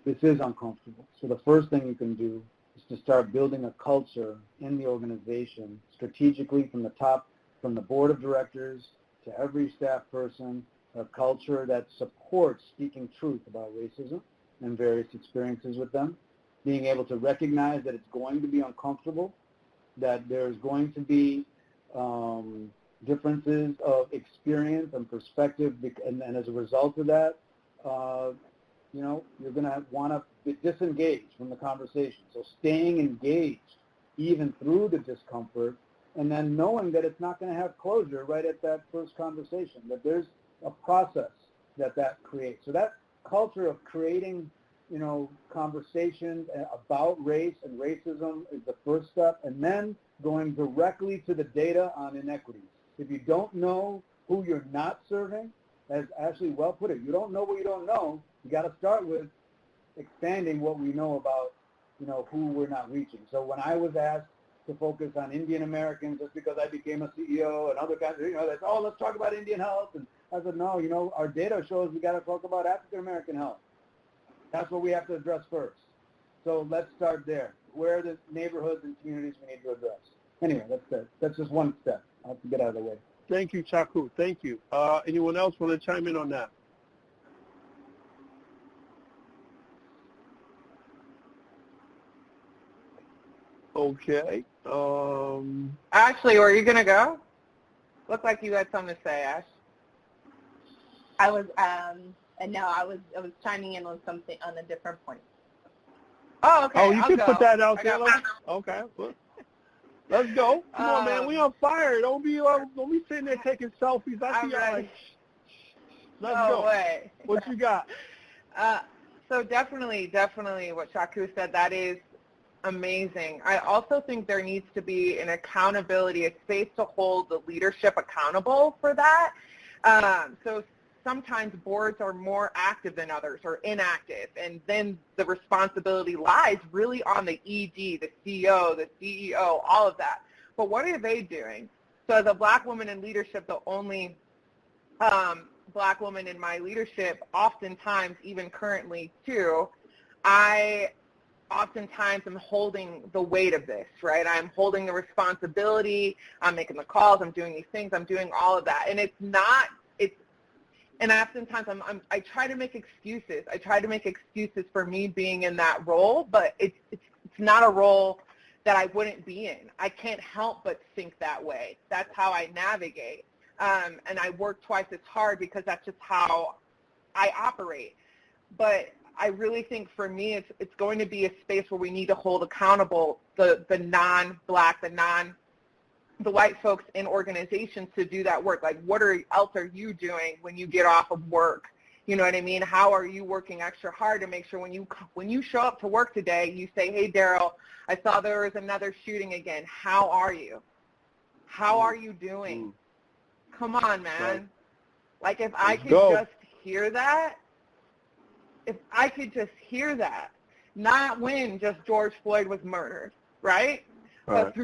This is uncomfortable. So the first thing you can do is to start building a culture in the organization strategically from the top, from the board of directors to every staff person, a culture that supports speaking truth about racism and various experiences with them, being able to recognize that it's going to be uncomfortable, that there's going to be differences of experience and perspective, and as a result of that, you're going to want to disengage from the conversation. So staying engaged even through the discomfort, and then knowing that it's not going to have closure right at that first conversation, that there's a process that creates. So that culture of creating, conversations about race and racism is the first step, and then going directly to the data on inequities. If you don't know who you're not serving, as Ashley well put it, you don't know what you don't know, you got to start with expanding what we know about, who we're not reaching. So when I was asked to focus on Indian Americans just because I became a CEO and other kinds of, let's talk about Indian health. And I said, no, our data shows we got to talk about African American health. That's what we have to address first. So let's start there. Where are the neighborhoods and communities we need to address? Anyway, that's just one step. I'll have to get out of the way. Thank you, Chaku. Thank you. Anyone else want to chime in on that? Okay. Ashley, were you going to go? Looked like you had something to say, Ash. I was chiming in on something, on a different point. Oh, okay. Oh, you I'll can go. put that out there. Okay. Well, let's go. Come on, man. We on fire. Don't be sitting there taking selfies. I see y'all like, let's go. Way. What you got? So definitely what Chaku said, that is amazing. I also think there needs to be an accountability, a space to hold the leadership accountable for that. So sometimes boards are more active than others or inactive, and then the responsibility lies really on the ED, the CEO, the CEO, all of that. But what are they doing? So as a black woman in leadership, the only black woman in my leadership, oftentimes, even currently too, I oftentimes am holding the weight of this, right? I'm holding the responsibility, I'm making the calls, I'm doing these things, I'm doing all of that. And and oftentimes I try to make excuses. I try to make excuses for me being in that role, but it's not a role that I wouldn't be in. I can't help but think that way. That's how I navigate. And I work twice as hard because that's just how I operate. But I really think for me it's going to be a space where we need to hold accountable the non-black, the white folks in organizations to do that work. Like, what else are you doing when you get off of work? You know what I mean? How are you working extra hard to make sure when you show up to work today, you say, hey, Daryl, I saw there was another shooting again. How are you? How are you doing? Come on, man. Right. Like, if I could just hear that, not when just George Floyd was murdered, right? But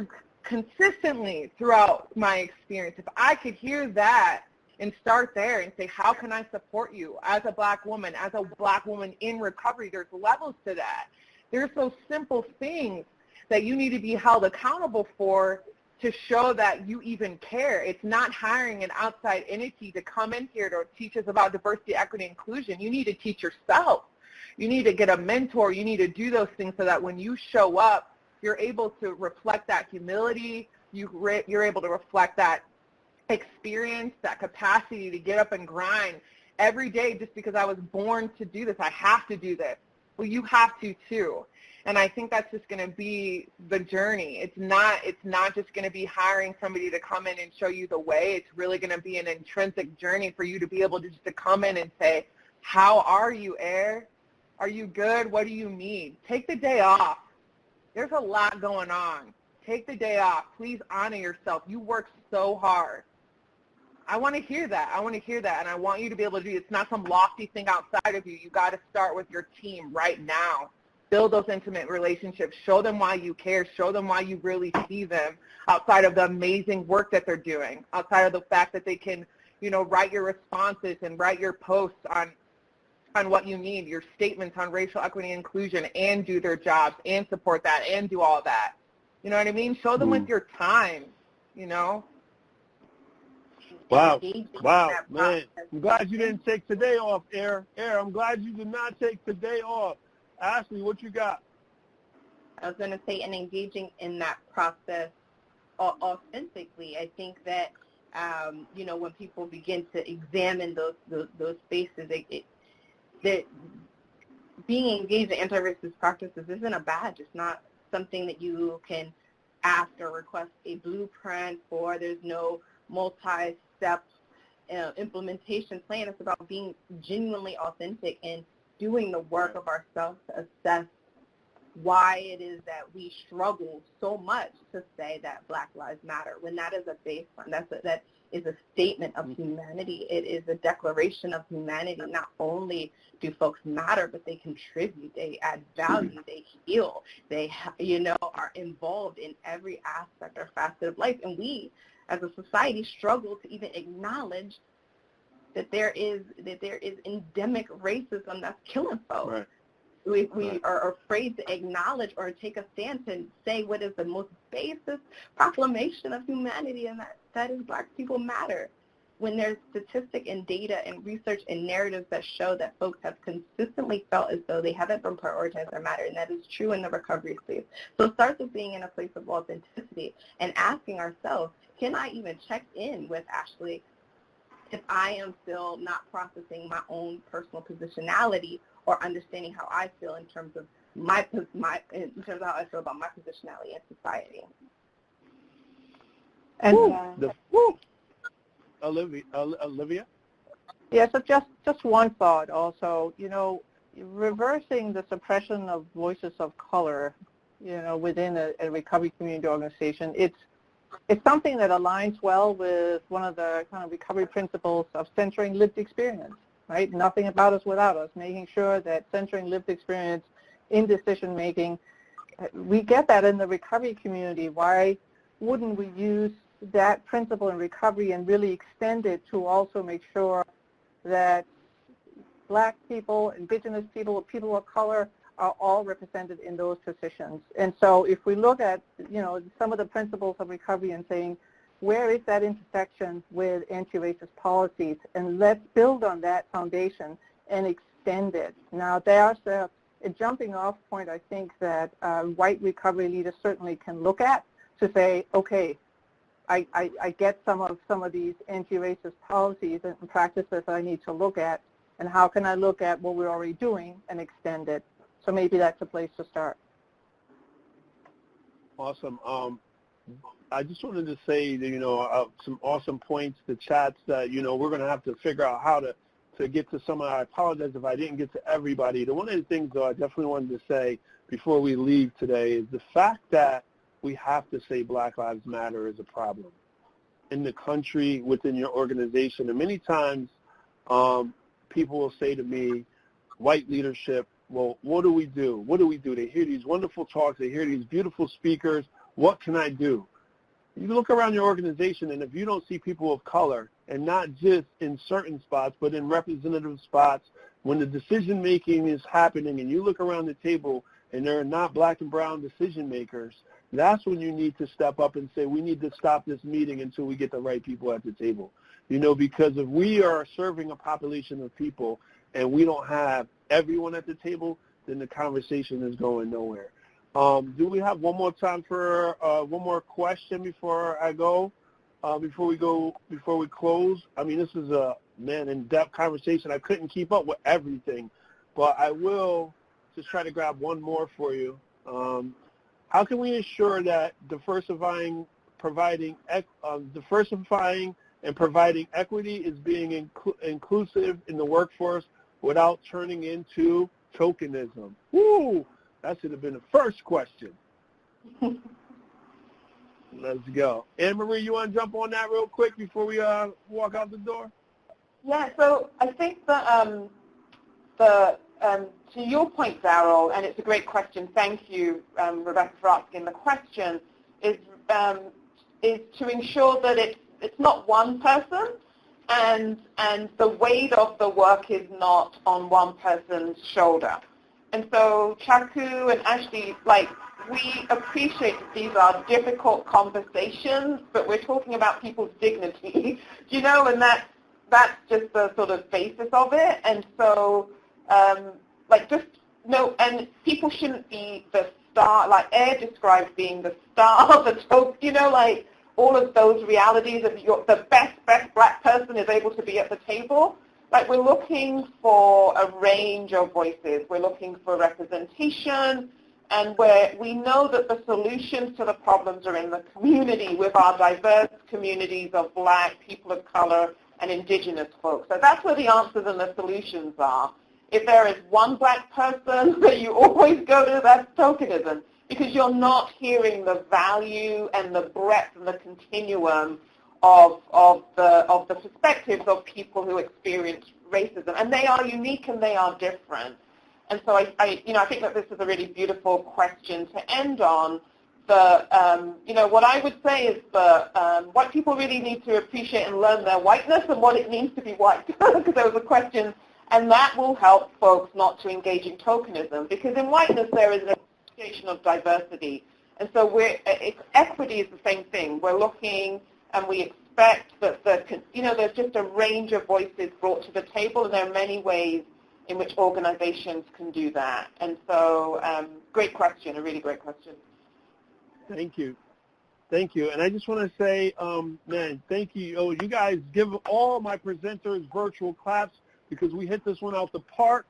consistently throughout my experience, if I could hear that and start there and say, how can I support you as a black woman in recovery? There's levels to that. There's those simple things that you need to be held accountable for to show that you even care. It's not hiring an outside entity to come in here to teach us about diversity, equity, inclusion. You need to teach yourself. You need to get a mentor. You need to do those things so that when you show up, you're able to reflect that humility. You're able to reflect that experience, that capacity to get up and grind every day just because I was born to do this. I have to do this. Well, you have to too. And I think that's just going to be the journey. It's not just going to be hiring somebody to come in and show you the way. It's really going to be an intrinsic journey for you to be able to just to come in and say, how are you, Air? Are you good? What do you need? Take the day off. There's a lot going on. Take the day off. Please honor yourself. You work so hard. I want to hear that. I want to hear that. And I want you to be able to do it. It's not some lofty thing outside of you. You got to start with your team right now. Build those intimate relationships. Show them why you care. Show them why you really see them outside of the amazing work that they're doing, outside of the fact that they can, write your responses and write your posts on what you need, your statements on racial equity and inclusion, and do their jobs and support that and do all that. You know what I mean? Show them with your time, Wow, man. I'm glad you didn't take today off, Air. I'm glad you did not take today off. Ashley, what you got? I was going to say, and engaging in that process authentically. I think that, when people begin to examine those spaces, that being engaged in anti-racist practices isn't a badge. It's not something that you can ask or request a blueprint for. There's no multi-step implementation plan. It's about being genuinely authentic and doing the work of ourselves to assess why it is that we struggle so much to say that Black Lives Matter, when that is a baseline. That is a statement of humanity. It is a declaration of humanity. Not only do folks matter, but they contribute, they add value, they heal, they are involved in every aspect or facet of life. And we, as a society, struggle to even acknowledge that there is endemic racism that's killing folks. Right. We are afraid to acknowledge or take a stand and say what is the most basic proclamation of humanity, and that is Black people matter. When there's statistic and data and research and narratives that show that folks have consistently felt as though they haven't been prioritized or matter, and that is true in the recovery space. So it starts with being in a place of authenticity and asking ourselves, can I even check in with Ashley if I am still not processing my own personal positionality or understanding how I feel in terms of how I feel about my positionality in society. And Olivia? Yeah, so just one thought also, reversing the suppression of voices of color, within a recovery community organization, it's something that aligns well with one of the kind of recovery principles of centering lived experience, right? Nothing about us without us, making sure that centering lived experience in decision making, we get that in the recovery community. Why wouldn't we use that principle in recovery and really extend it to also make sure that Black people, Indigenous people, people of color are all represented in those positions? And so if we look at, some of the principles of recovery and saying, where is that intersection with anti-racist policies? And let's build on that foundation and extend it. Now, there's a jumping off point, I think, that white recovery leaders certainly can look at to say, okay, I get some of these anti-racist policies and practices that I need to look at, and how can I look at what we're already doing and extend it? So maybe that's a place to start. Awesome. I just wanted to say that, some awesome points, the chats that, we're going to have to figure out how to get to some of. I apologize if I didn't get to everybody. One of the things, though, I definitely wanted to say before we leave today is the fact that we have to say Black Lives Matter is a problem. in the country within your organization. And many times people will say to me, white leadership, well, what do we do? What do we do? They hear these wonderful talks. They hear these beautiful speakers. What can I do? You look around your organization, and if you don't see people of color, and not just in certain spots, but in representative spots, when the decision-making is happening and you look around the table and there are not black and brown decision makers, that's when you need to step up and say, we need to stop this meeting until we get the right people at the table. You know, because if we are serving a population of people and we don't have everyone at the table, then the conversation is going nowhere. Do we have one more time for one more question before I go? Before we close? I mean, this is a, in-depth conversation. I couldn't keep up with everything, but I will just try to grab one more for you. How can we ensure that diversifying and providing equity is being inclusive in the workforce without turning into tokenism? Woo! That should have been the first question. Let's go. Anne-Marie, you want to jump on that real quick before we walk out the door? Yeah, so I think that to your point, Daryl, and it's a great question, thank you, Rebecca, for asking the question, is to ensure that it's not one person and the weight of the work is not on one person's shoulder. And so Chaku and Ashley, we appreciate that these are difficult conversations, but we're talking about people's dignity, you know, and that's just the sort of basis of it. And so, and people shouldn't be the star, like Air described being the star, the top, you know, like all of those realities of the best black person is able to be at the table. Like, we're looking for a range of voices. We're looking for representation, and we know that the solutions to the problems are in the community with our diverse communities of black, people of color, and indigenous folks. So that's where the answers and the solutions are. If there is one black person that you always go to, that's tokenism, because you're not hearing the value and the breadth and the continuum of the perspectives of people who experience racism, and they are unique and they are different. And so I think that this is a really beautiful question to end on. What I would say is white people really need to appreciate and learn their whiteness and what it means to be white, because there was a question, and that will help folks not to engage in tokenism, because in whiteness there is an appreciation of diversity, and so equity is the same thing. We're looking and we expect that there's just a range of voices brought to the table, and there are many ways in which organizations can do that. And so, great question, a really great question. Thank you. Thank you. And I just want to say, thank you. Oh, you guys give all my presenters virtual claps because we hit this one out the park.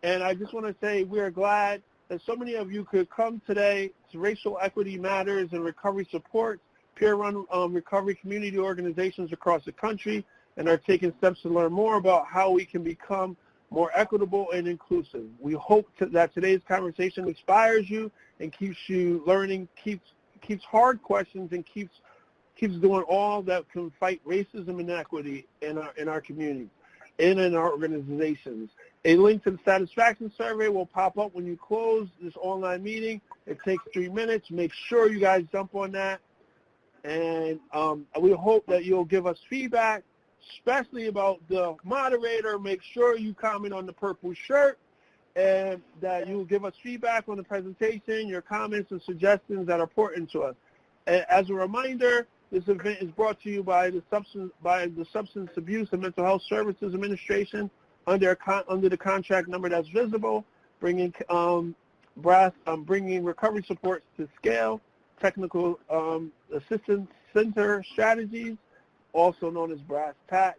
And I just want to say we are glad that so many of you could come today to Racial Equity Matters and Recovery Support, peer-run recovery community organizations across the country, and are taking steps to learn more about how we can become more equitable and inclusive. We hope that today's conversation inspires you and keeps you learning, keeps hard questions, and keeps doing all that can fight racism and inequity in our community and in our organizations. A link to the satisfaction survey will pop up when you close this online meeting. It takes 3 minutes. Make sure you guys jump on that. And we hope that you'll give us feedback, especially about the moderator. Make sure you comment on the purple shirt, and that you'll give us feedback on the presentation, your comments and suggestions that are important to us. And as a reminder, this event is brought to you by the Substance Abuse and Mental Health Services Administration under the contract number that's visible, bringing recovery supports to scale, technical assistance center strategies, also known as brass tacks.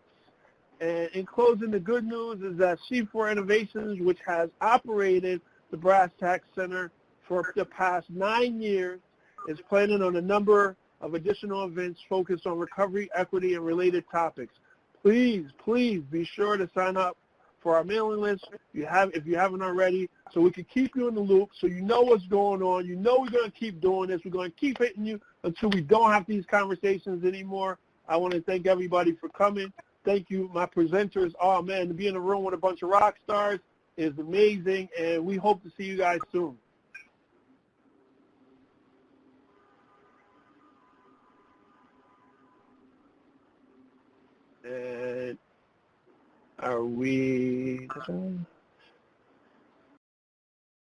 And in closing, the good news is that C4 Innovations, which has operated the Brass Tax Center for the past 9 years, is planning on a number of additional events focused on recovery, equity, and related topics. Please be sure to sign up for our mailing list if you haven't already, so we can keep you in the loop, so you know what's going on. You know we're going to keep doing this. We're going to keep hitting you until we don't have these conversations anymore. I want to thank everybody for coming. Thank you, my presenters. Oh, man, to be in a room with a bunch of rock stars is amazing, and we hope to see you guys soon. And are we...